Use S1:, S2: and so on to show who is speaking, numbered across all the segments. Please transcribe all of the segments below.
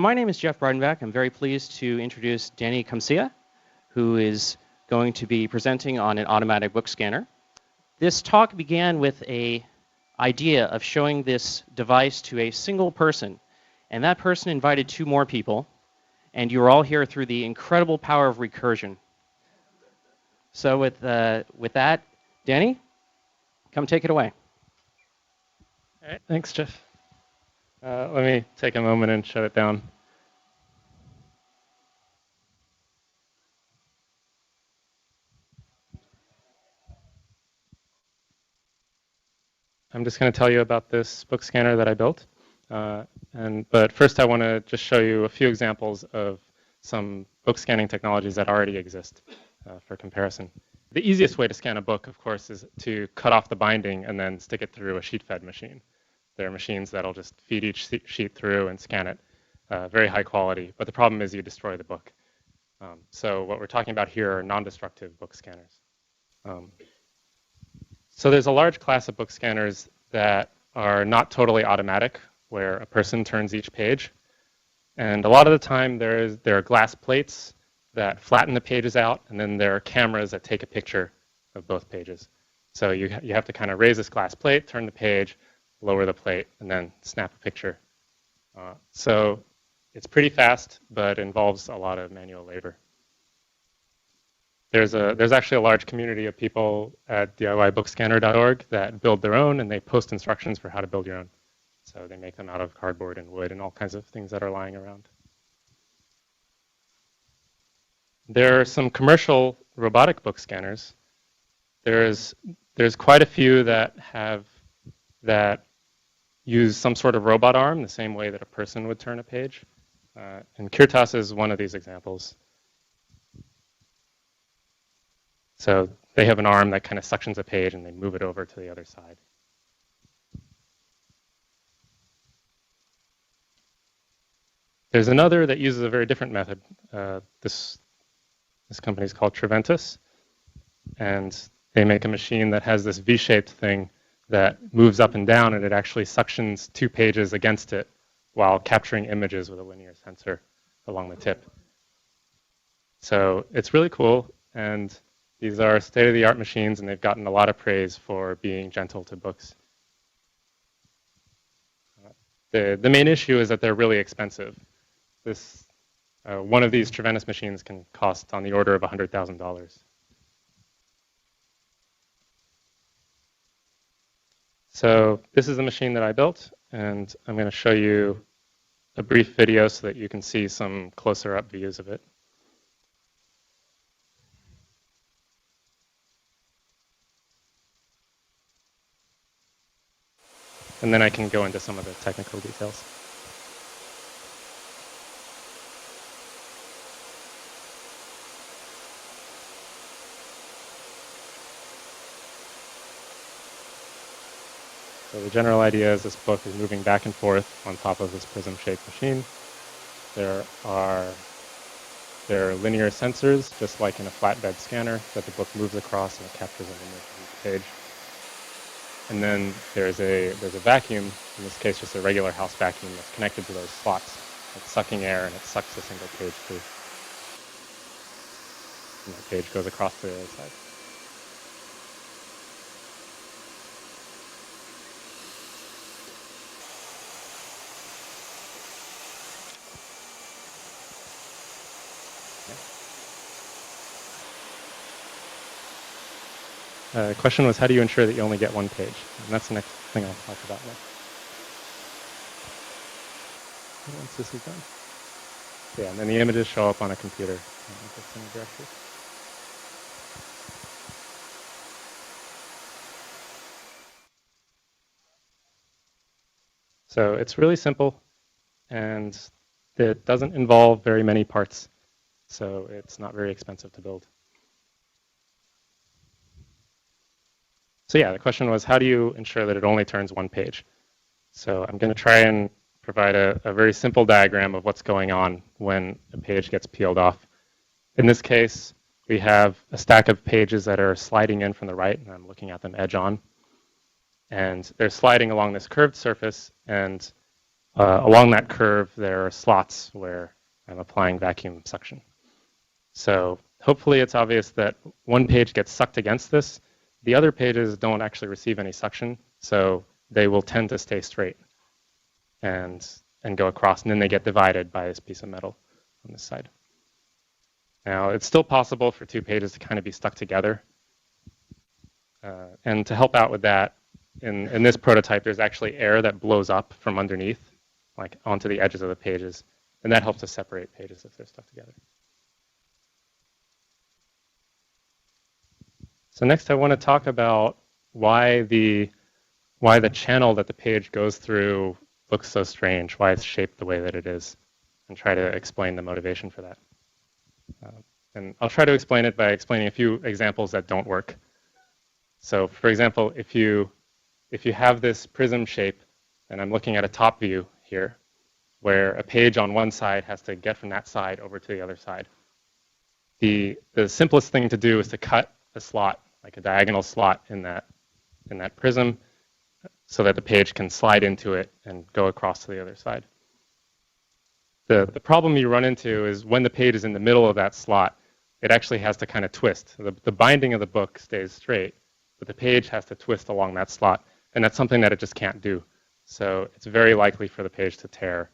S1: My name is Jeff Breidenbach. I'm very pleased to introduce Dany Qumsiyeh, who is going to be presenting on an automatic book scanner. This talk began with an idea of showing this device to a single person, and that person invited two more people, and you are all here through the incredible power of recursion. So with that, Dany, come take it away.
S2: All right, thanks, Jeff. Let me take a moment and shut it down. I'm just going to tell you about this book scanner that I built. But first I want to just show you a few examples of some book scanning technologies that already exist for comparison. The easiest way to scan a book, of course, is to cut off the binding and then stick it through a sheet-fed machine. There are machines that'll just feed each sheet through and scan it, very high quality. But the problem is you destroy the book. So what we're talking about here are non-destructive book scanners. So there's a large class of book scanners that are not totally automatic, where a person turns each page. And a lot of the time there are glass plates that flatten the pages out, and then there are cameras that take a picture of both pages. So you have to kind of raise this glass plate, turn the page, lower the plate, and then snap a picture. So it's pretty fast, but involves a lot of manual labor. There's actually a large community of people at DIYBookscanner.org that build their own, and they post instructions for how to build your own. So they make them out of cardboard and wood and all kinds of things that are lying around. There are some commercial robotic book scanners. There's quite a few that use some sort of robot arm, the same way that a person would turn a page. And Kirtas is one of these examples. So they have an arm that kind of suctions a page and they move it over to the other side. There's another that uses a very different method. This company is called Triventus, and they make a machine that has this V-shaped thing that moves up and down, and it actually suctions two pages against it while capturing images with a linear sensor along the tip. So it's really cool, and these are state-of-the-art machines, and they've gotten a lot of praise for being gentle to books. The main issue is that they're really expensive. One of these Triventus machines can cost on the order of $100,000. So this is the machine that I built, and I'm going to show you a brief video so that you can see some closer-up views of it. And then I can go into some of the technical details. So the general idea is this book is moving back and forth on top of this prism-shaped machine. There are linear sensors, just like in a flatbed scanner, that the book moves across and it captures an image of each page. And then there's a vacuum, in this case just a regular house vacuum that's connected to those slots. It's sucking air and it sucks a single page through. And that page goes across to the other side. The question was, how do you ensure that you only get one page? And that's the next thing I'll talk about next. Once this is done. Yeah, and then the images show up on a computer. So it's really simple, and it doesn't involve very many parts, so it's not very expensive to build. So yeah, the question was, how do you ensure that it only turns one page? So I'm going to try and provide a very simple diagram of what's going on when a page gets peeled off. In this case, we have a stack of pages that are sliding in from the right, and I'm looking at them edge on. And they're sliding along this curved surface, and along that curve, there are slots where I'm applying vacuum suction. So hopefully it's obvious that one page gets sucked against this. The other pages don't actually receive any suction, so they will tend to stay straight and go across, and then they get divided by this piece of metal on this side. Now, it's still possible for two pages to kind of be stuck together. And to help out with that, in this prototype, there's actually air that blows up from underneath, like onto the edges of the pages, and that helps to separate pages if they're stuck together. So next I want to talk about why the channel that the page goes through looks so strange, why it's shaped the way that it is, and try to explain the motivation for that. And I'll try to explain it by explaining a few examples that don't work. So for example, if you have this prism shape, and I'm looking at a top view here, where a page on one side has to get from that side over to the other side. The simplest thing to do is to cut a slot, like a diagonal slot in that prism, so that the page can slide into it and go across to the other side. The problem you run into is when the page is in the middle of that slot, it actually has to kind of twist. The binding of the book stays straight, but the page has to twist along that slot, and that's something that it just can't do. So it's very likely for the page to tear.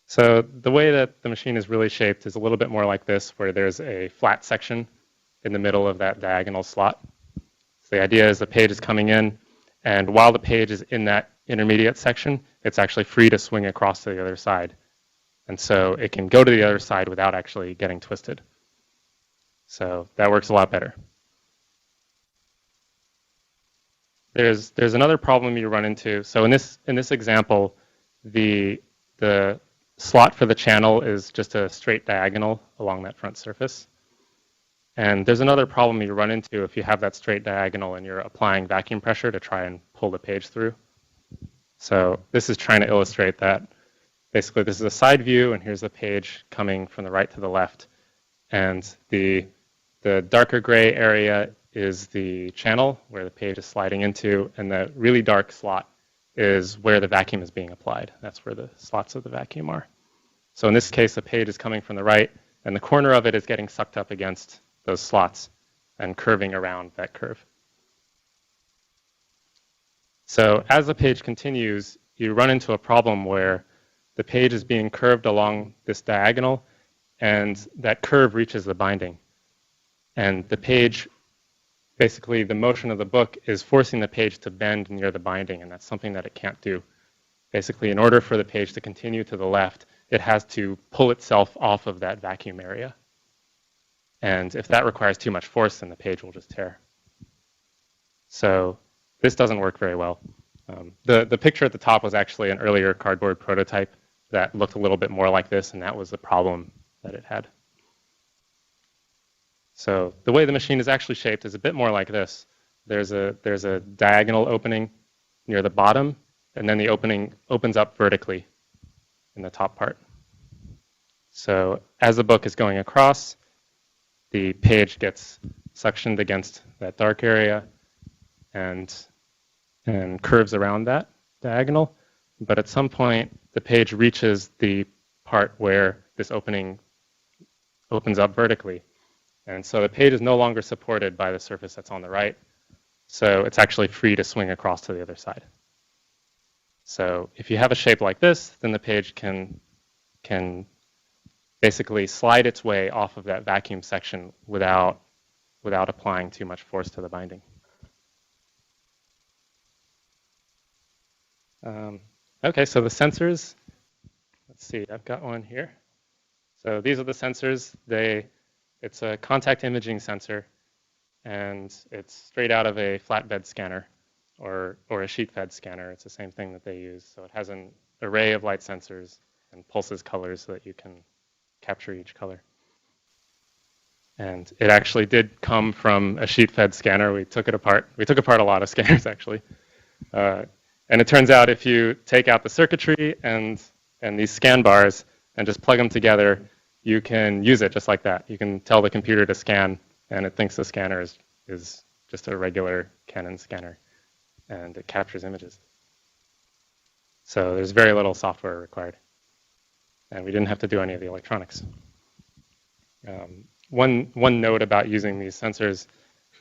S2: So the way that the machine is really shaped is a little bit more like this, where there's a flat section in the middle of that diagonal slot. So the idea is the page is coming in, and while the page is in that intermediate section, it's actually free to swing across to the other side. And so it can go to the other side without actually getting twisted. So that works a lot better. There's another problem you run into. So in this example, the slot for the channel is just a straight diagonal along that front surface. And there's another problem you run into if you have that straight diagonal and you're applying vacuum pressure to try and pull the page through. So this is trying to illustrate that. Basically, this is a side view, and here's the page coming from the right to the left. And the darker gray area is the channel where the page is sliding into, and the really dark slot is where the vacuum is being applied. That's where the slots of the vacuum are. So in this case, the page is coming from the right, and the corner of it is getting sucked up against those slots and curving around that curve. So as the page continues, you run into a problem where the page is being curved along this diagonal, and that curve reaches the binding. And the page, basically the motion of the book is forcing the page to bend near the binding, and that's something that it can't do. Basically, in order for the page to continue to the left, it has to pull itself off of that vacuum area. And if that requires too much force, then the page will just tear. So this doesn't work very well. The picture at the top was actually an earlier cardboard prototype that looked a little bit more like this, and that was the problem that it had. So the way the machine is actually shaped is a bit more like this. There's a diagonal opening near the bottom, and then the opening opens up vertically in the top part. So as the book is going across, the page gets suctioned against that dark area and curves around that diagonal. But at some point, the page reaches the part where this opening opens up vertically. And so the page is no longer supported by the surface that's on the right. So it's actually free to swing across to the other side. So if you have a shape like this, then the page can basically slide its way off of that vacuum section without applying too much force to the binding. Okay, so the sensors, let's see, I've got one here. So these are the sensors. It's a contact imaging sensor, and it's straight out of a flatbed scanner or a sheet fed scanner. It's the same thing that they use. So it has an array of light sensors and pulses colors so that you can capture each color. And it actually did come from a sheet fed scanner. We took it apart. We took apart a lot of scanners, actually. And it turns out if you take out the circuitry and these scan bars and just plug them together, you can use it just like that. You can tell the computer to scan, and it thinks the scanner is just a regular Canon scanner, and it captures images. So there's very little software required, and we didn't have to do any of the electronics. One note about using these sensors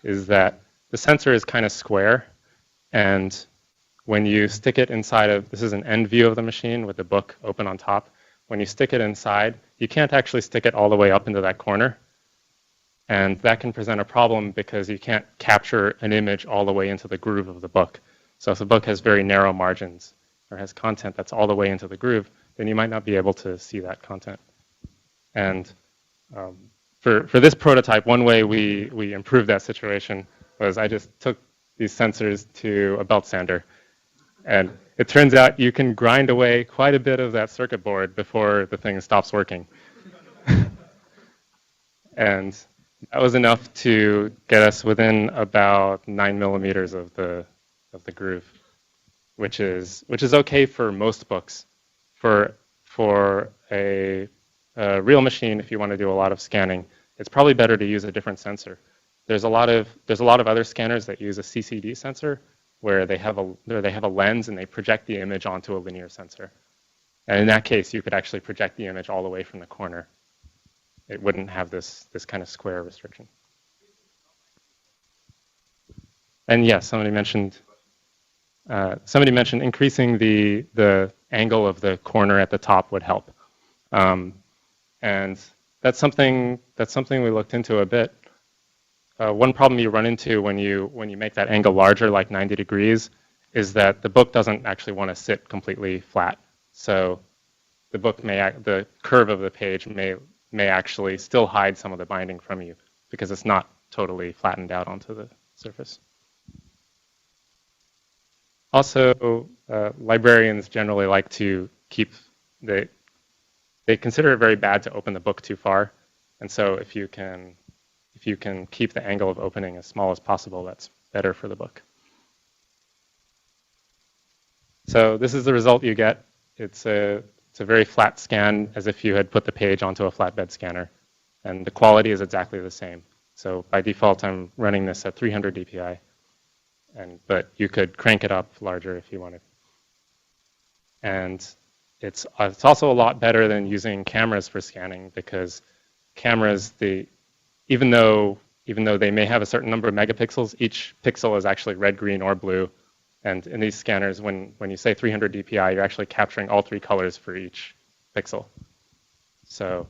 S2: is that the sensor is kind of square, and when you stick it inside of, this is an end view of the machine with the book open on top. When you stick it inside, you can't actually stick it all the way up into that corner. And that can present a problem because you can't capture an image all the way into the groove of the book. So if the book has very narrow margins or has content that's all the way into the groove, then you might not be able to see that content. And for this prototype, one way we improved that situation was I just took these sensors to a belt sander. And it turns out you can grind away quite a bit of that circuit board before the thing stops working. And that was enough to get us within about 9 millimeters of the groove, which is okay for most books. For a real machine, if you want to do a lot of scanning, it's probably better to use a different sensor. There's a lot of other scanners that use a CCD sensor, where they have a lens and they project the image onto a linear sensor. And in that case, you could actually project the image all the way from the corner. It wouldn't have this kind of square restriction. And yes, somebody mentioned increasing the angle of the corner at the top would help. And that's something we looked into a bit. One problem you run into when you make that angle larger, like 90 degrees, is that the book doesn't actually want to sit completely flat. So the curve of the page may actually still hide some of the binding from you because it's not totally flattened out onto the surface. Also, librarians generally like to they consider it very bad to open the book too far, and so if you can keep the angle of opening as small as possible, that's better for the book. So this is the result you get. It's a very flat scan, as if you had put the page onto a flatbed scanner, and the quality is exactly the same. So by default, I'm running this at 300 dpi, but you could crank it up larger if you wanted. And it's also a lot better than using cameras for scanning, because cameras, even though they may have a certain number of megapixels, each pixel is actually red, green, or blue. And in these scanners, when you say 300 dpi, you're actually capturing all three colors for each pixel. So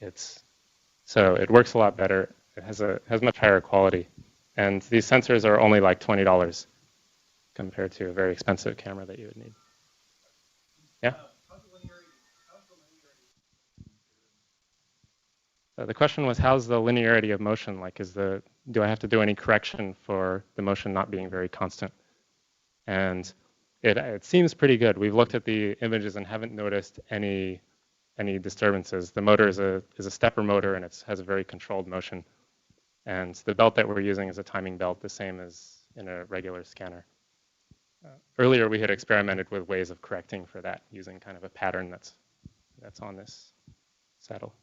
S2: it works a lot better. It has much higher quality. And these sensors are only like $20 compared to a very expensive camera that you would need. Yeah? The question was, how's the linearity of motion? Like, do I have to do any correction for the motion not being very constant? And it seems pretty good. We've looked at the images and haven't noticed any disturbances. The motor is a stepper motor, and it has a very controlled motion. And the belt that we're using is a timing belt, the same as in a regular scanner. Earlier, we had experimented with ways of correcting for that using kind of a pattern that's on this saddle.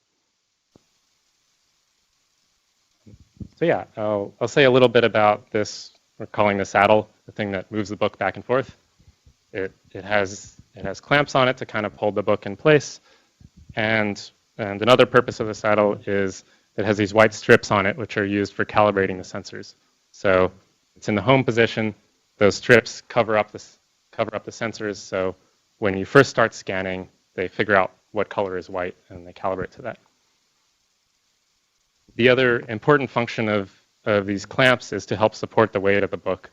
S2: So yeah, I'll say a little bit about this. We're calling the saddle, the thing that moves the book back and forth. It has clamps on it to kind of hold the book in place. And another purpose of the saddle is it has these white strips on it, which are used for calibrating the sensors. So it's in the home position. Those strips cover up the sensors. So when you first start scanning, they figure out what color is white, and they calibrate to that. The other important function of these clamps is to help support the weight of the book.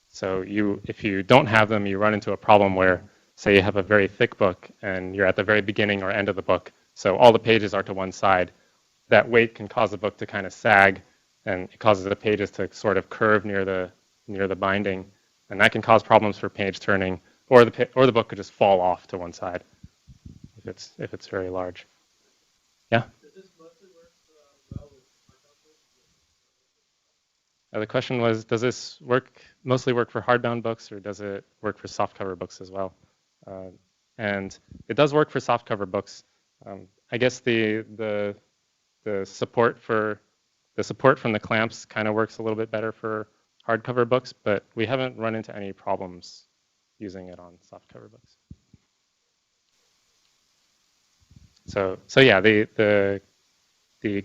S2: So if you don't have them, you run into a problem where, say you have a very thick book and you're at the very beginning or end of the book, so all the pages are to one side. That weight can cause the book to kind of sag, and it causes the pages to sort of curve near the binding, and that can cause problems for page turning, or the book could just fall off to one side if it's very large. Yeah. The question was, does this mostly work for hardbound books, or does it work for softcover books as well? And it does work for softcover books. I guess the support for the support from the clamps kind of works a little bit better for hardcover books, but we haven't run into any problems using it on softcover books. So yeah, the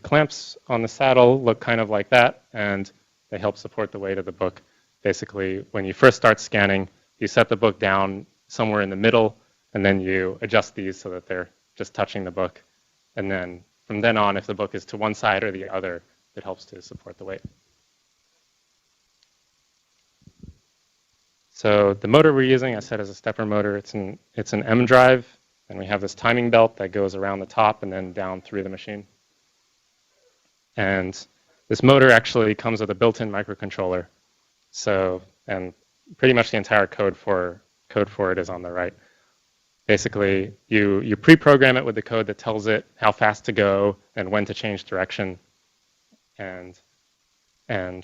S2: clamps on the saddle look kind of like that, and they help support the weight of the book. Basically, when you first start scanning, you set the book down somewhere in the middle, and then you adjust these so that they're just touching the book. And then from then on, if the book is to one side or the other, it helps to support the weight. So the motor we're using, I said, is a stepper motor. It's an M drive, and we have this timing belt that goes around the top and then down through the machine. And this motor actually comes with a built-in microcontroller. So, and pretty much the entire code for it is on the right. Basically, you pre-program it with the code that tells it how fast to go and when to change direction. And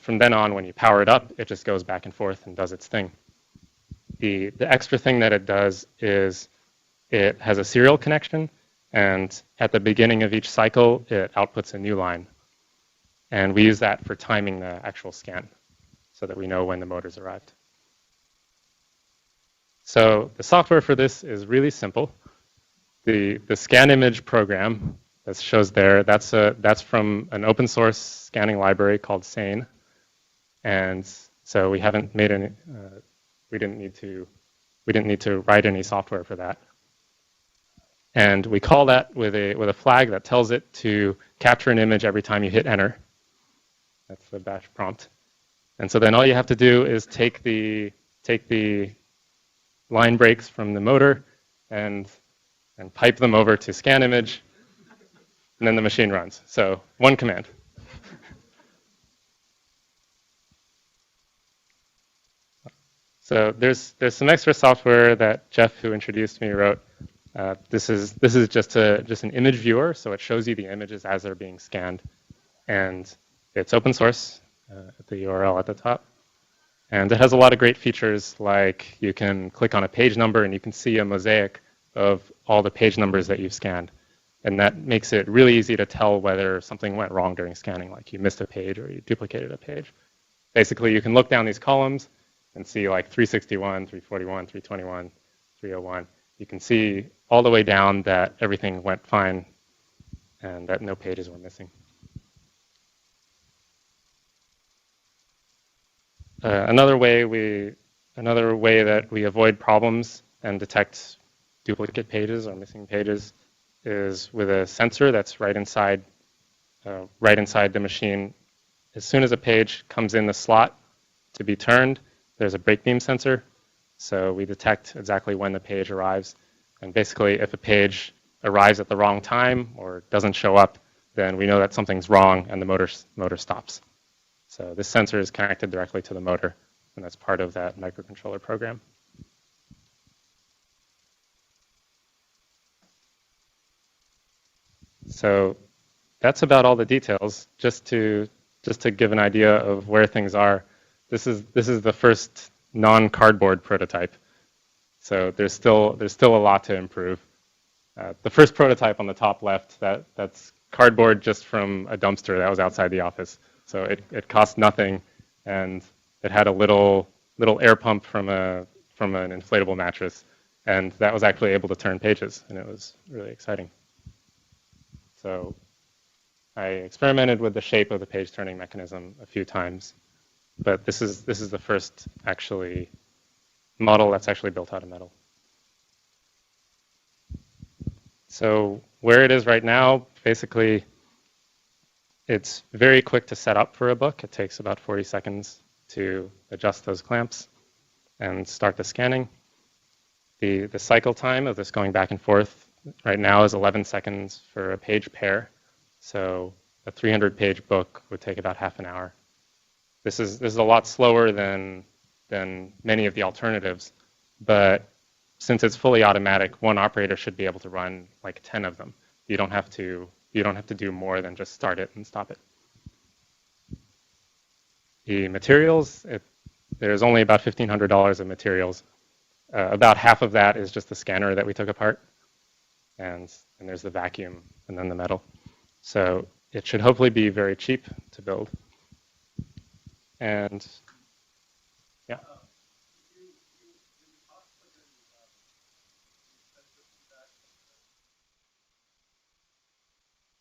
S2: from then on, when you power it up, it just goes back and forth and does its thing. The extra thing that it does is it has a serial connection, and at the beginning of each cycle, it outputs a new line. And we use that for timing the actual scan so that we know when the motor's arrived. So the software for this is really simple. The scan image program that shows there, that's from an open source scanning library called Sane. And so we haven't made any, we didn't need to write any software for that. And we call that with a flag that tells it to capture an image every time you hit enter. That's the bash prompt. And so then all you have to do is take the line breaks from the motor and pipe them over to scan image, and then the machine runs. So one command. So there's some extra software that Jeff, who introduced me, wrote. This is just an image viewer, so it shows you the images as they're being scanned, and it's open source at the URL at the top. And it has a lot of great features, like you can click on a page number and you can see a mosaic of all the page numbers that you've scanned. And that makes it really easy to tell whether something went wrong during scanning, like you missed a page or you duplicated a page. Basically, you can look down these columns and see like 361, 341, 321, 301. You can see all the way down that everything went fine and that no pages were missing. Another way that we avoid problems and detect duplicate pages or missing pages is with a sensor that's right inside the machine. As soon as a page comes in the slot to be turned, there's a break beam sensor. So we detect exactly when the page arrives. And basically, if a page arrives at the wrong time or doesn't show up, then we know that something's wrong and the motor stops. So this sensor is connected directly to the motor, and that's part of that microcontroller program. So that's about all the details. Just to give an idea of where things are, this is the first non-cardboard prototype. So there's still a lot to improve. The first prototype on the top left, that's cardboard just from a dumpster that was outside the office. So it cost nothing, and it had a little air pump from an inflatable mattress, and that was actually able to turn pages, and it was really exciting. So I experimented with the shape of the page turning mechanism a few times, but this is the first actually model that's actually built out of metal. So where it is right now, basically, it's very quick to set up for a book. It takes about 40 seconds to adjust those clamps and start the scanning. The cycle time of this going back and forth right now is 11 seconds for a page pair. So a 300-page book would take about half an hour. This is a lot slower than many of the alternatives, but since it's fully automatic, one operator should be able to run like 10 of them. You don't have to do more than just start it and stop it. The materials, there's only about $1,500 of materials. About half of that is just the scanner that we took apart, and there's the vacuum and then the metal. So it should hopefully be very cheap to build. And yeah.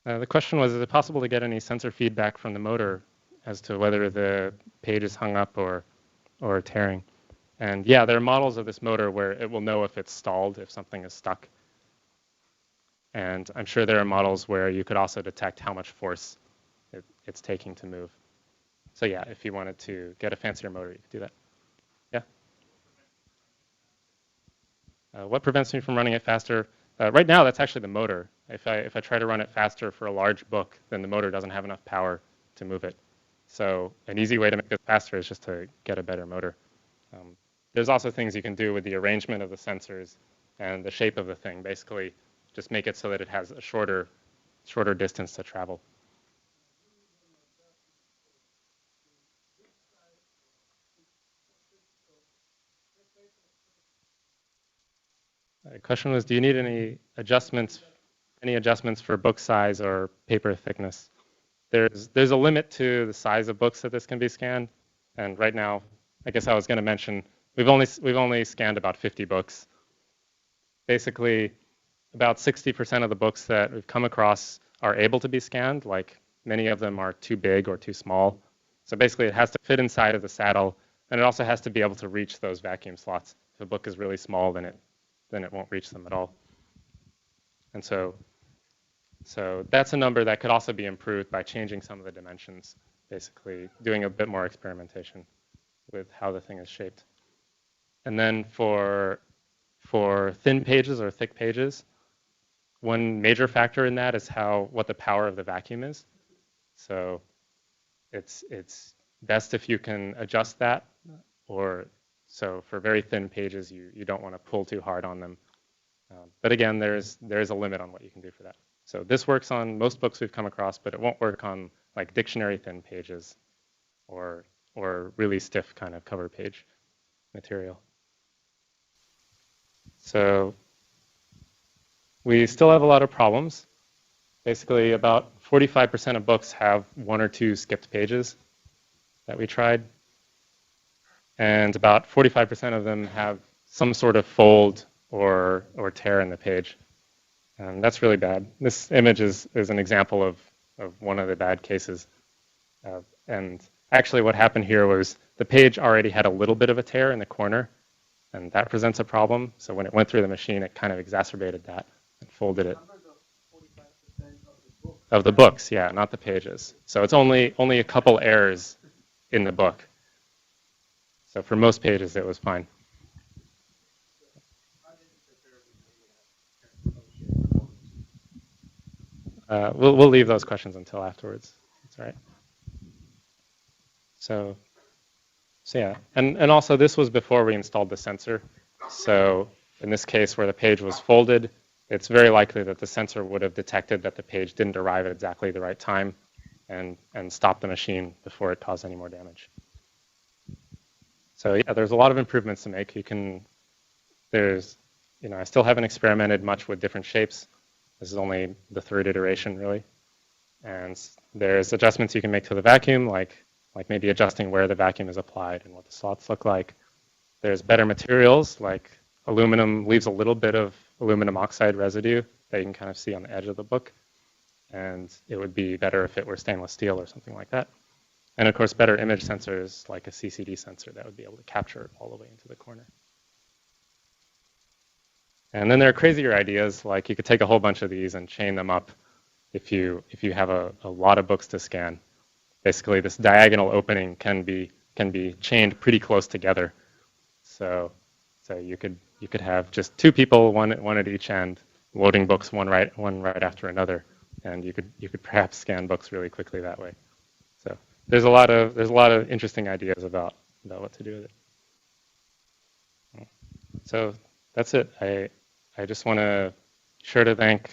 S2: The question was, is it possible to get any sensor feedback from the motor as to whether the page is hung up or tearing? And yeah, there are models of this motor where it will know if it's stalled, if something is stuck. And I'm sure there are models where you could also detect how much force it's taking to move. So yeah, if you wanted to get a fancier motor, you could do that. Yeah? What prevents me from running it faster? Right now, that's actually the motor. If I try to run it faster for a large book, then the motor doesn't have enough power to move it. So an easy way to make it faster is just to get a better motor. There's also things you can do with the arrangement of the sensors and the shape of the thing. Basically, just make it so that it has a shorter distance to travel. The question was, do you need any adjustments for book size or paper thickness? There's a limit to the size of books that this can be scanned, and right now, I guess I was going to mention we've only scanned about 50 books. Basically, about 60% of the books that we've come across are able to be scanned. Like many of them are too big or too small. So basically, it has to fit inside of the saddle, and it also has to be able to reach those vacuum slots. If a book is really small, then it won't reach them at all. And so that's a number that could also be improved by changing some of the dimensions, basically doing a bit more experimentation with how the thing is shaped. And then for thin pages or thick pages, one major factor in that is what the power of the vacuum is. So it's best if you can adjust that, so for very thin pages, you don't want to pull too hard on them. But again, there's a limit on what you can do for that. So this works on most books we've come across, but it won't work on like dictionary thin pages or really stiff kind of cover page material. So we still have a lot of problems. Basically, about 45% of books have one or two skipped pages that we tried. And about 45% of them have some sort of fold or tear in the page. And that's really bad. This image is an example of one of the bad cases. And actually what happened here was the page already had a little bit of a tear in the corner, and that presents a problem. So when it went through the machine, it kind of exacerbated that and folded it. Of the books, yeah, not the pages. So it's only a couple errors in the book. So for most pages, it was fine. We'll leave those questions until afterwards. That's all right. So yeah, and also this was before we installed the sensor. So in this case where the page was folded, it's very likely that the sensor would have detected that the page didn't arrive at exactly the right time and stopped the machine before it caused any more damage. So yeah, there's a lot of improvements to make. I still haven't experimented much with different shapes. This is only the third iteration, really. And there's adjustments you can make to the vacuum, like maybe adjusting where the vacuum is applied and what the slots look like. There's better materials, like aluminum leaves a little bit of aluminum oxide residue that you can kind of see on the edge of the book. And it would be better if it were stainless steel or something like that. And of course, better image sensors like a CCD sensor that would be able to capture it all the way into the corner. And then there are crazier ideas, like you could take a whole bunch of these and chain them up if you have a lot of books to scan. Basically, this diagonal opening can be chained pretty close together. So you could have just two people, one at each end, loading books one right after another, and you could perhaps scan books really quickly that way. So there's a lot of interesting ideas about what to do with it. So that's it. I just want to thank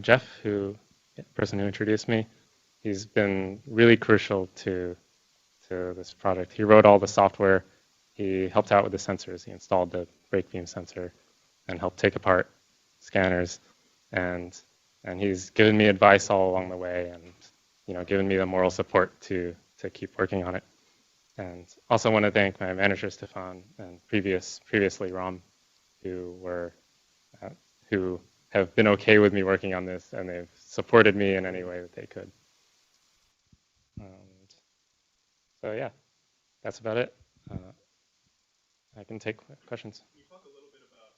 S2: Jeff, the person who introduced me. He's been really crucial to this project. He wrote all the software. He helped out with the sensors. He installed the brake beam sensor and helped take apart scanners. And And he's given me advice all along the way, and given me the moral support to keep working on it. And also want to thank my manager Stefan and previously Ram, who were uh, who have been okay with me working on this, and they've supported me in any way that they could. And so yeah, that's about it. I can take questions.
S3: Can you talk a little bit about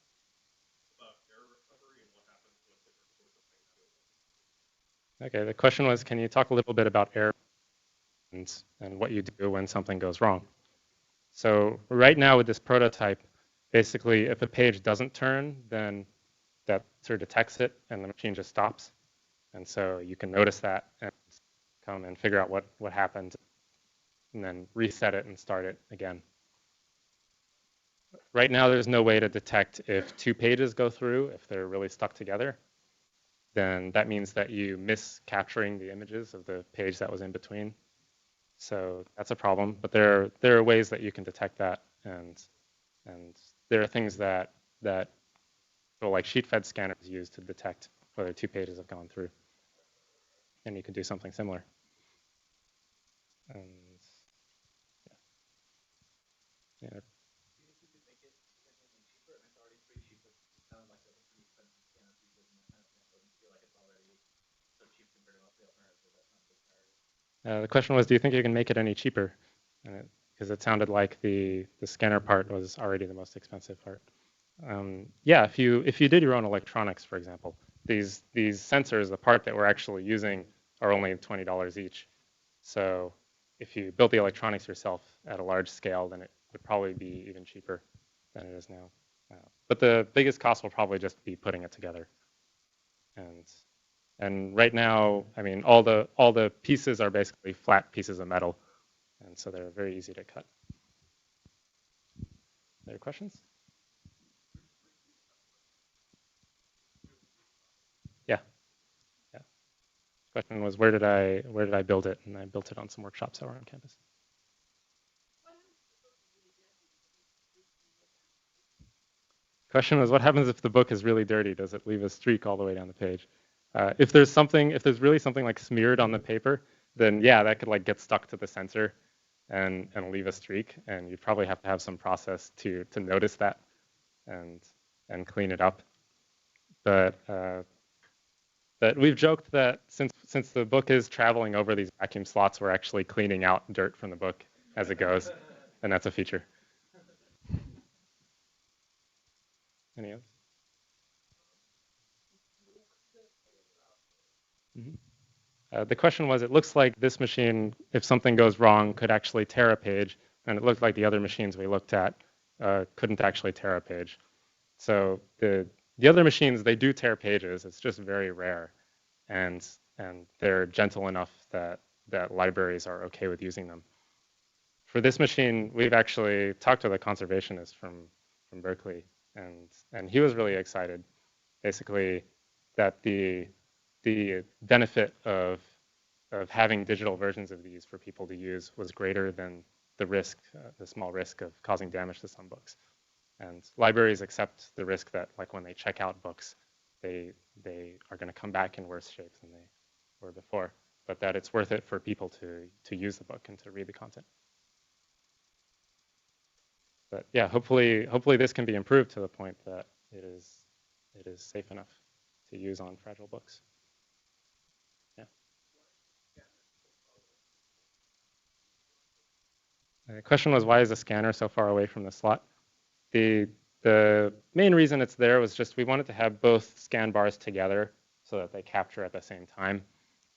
S3: error recovery and what happens when different sorts of things go wrong?
S2: Okay, the question was, can you talk a little bit about error and what you do when something goes wrong? So right now with this prototype, basically if a page doesn't turn, then that sort of detects it and the machine just stops. And so you can notice that and come and figure out what happened and then reset it and start it again. Right now, there's no way to detect if two pages go through, if they're really stuck together. Then that means that you miss capturing the images of the page that was in between. So that's a problem. But there are ways that you can detect that, and there are things that like sheet-fed scanners use to detect whether two pages have gone through, and you can do something similar. And yeah.
S3: Do you think you could make it significantly cheaper? And it's already pretty cheap, but it sounds like it's a pretty expensive scanner to be using that kind of thing. It doesn't feel like it's already so cheap compared to most of the alternatives. That's not a big priority.
S2: The question was, do you think you can make it any cheaper? Because it sounded like the scanner part was already the most expensive part. Yeah, if you did your own electronics, for example, these sensors, the part that we're actually using, are only $20 each. So if you built the electronics yourself at a large scale, then it would probably be even cheaper than it is now. But the biggest cost will probably just be putting it together. And right now, I mean, all the pieces are basically flat pieces of metal, and so they're very easy to cut. Other questions? Yeah. Yeah. Question was, where did I build it? And I built it on some workshops that were on campus. Question was, what happens if the book is really dirty? Does it leave a streak all the way down the page? If there's really something like smeared on the paper, then yeah, that could like get stuck to the sensor and leave a streak, and you probably have to have some process to notice that and clean it up. But we've joked that since the book is traveling over these vacuum slots, we're actually cleaning out dirt from the book as it goes, and that's a feature. Any others? The question was, it looks like this machine, if something goes wrong, could actually tear a page, and it looked like the other machines we looked at couldn't actually tear a page. So the other machines, they do tear pages. It's just very rare, and they're gentle enough that libraries are okay with using them. For this machine, we've actually talked to the conservationist from Berkeley, and he was really excited, basically, that the benefit of having digital versions of these for people to use was greater than the risk, the small risk of causing damage to some books. And libraries accept the risk that, like, when they check out books, they are going to come back in worse shape than they were before, but that it's worth it for people to use the book and to read the content. But yeah, hopefully this can be improved to the point that it is safe enough to use on fragile books. Yeah. The question was, why is the scanner so far away from the slot? The main reason it's there was just we wanted to have both scan bars together so that they capture at the same time.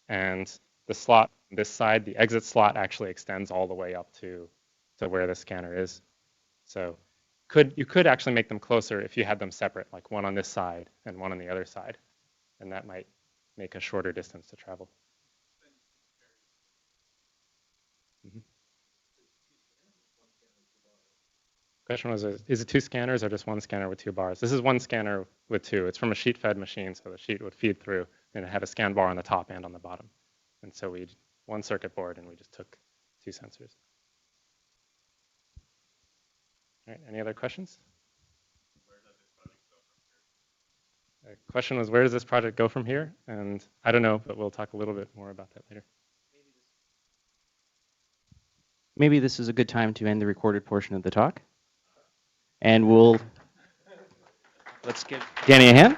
S2: And the slot, this side, the exit slot actually extends all the way up to where the scanner is. So you could actually make them closer if you had them separate, like one on this side and one on the other side. And that might make a shorter distance to travel. Mm-hmm. Question was, is it two scanners or just one scanner with two bars? This is one scanner with two. It's from a sheet-fed machine, so the sheet would feed through, and it had a scan bar on the top and on the bottom. And so we one circuit board, and we just took two sensors. All right, any other questions?
S3: Where does it running go from
S2: The question was, where does this project go from here? And I don't know, but we'll talk a little bit more about that later.
S1: Maybe this is a good time to end the recorded portion of the talk. And let's give Dany a hand.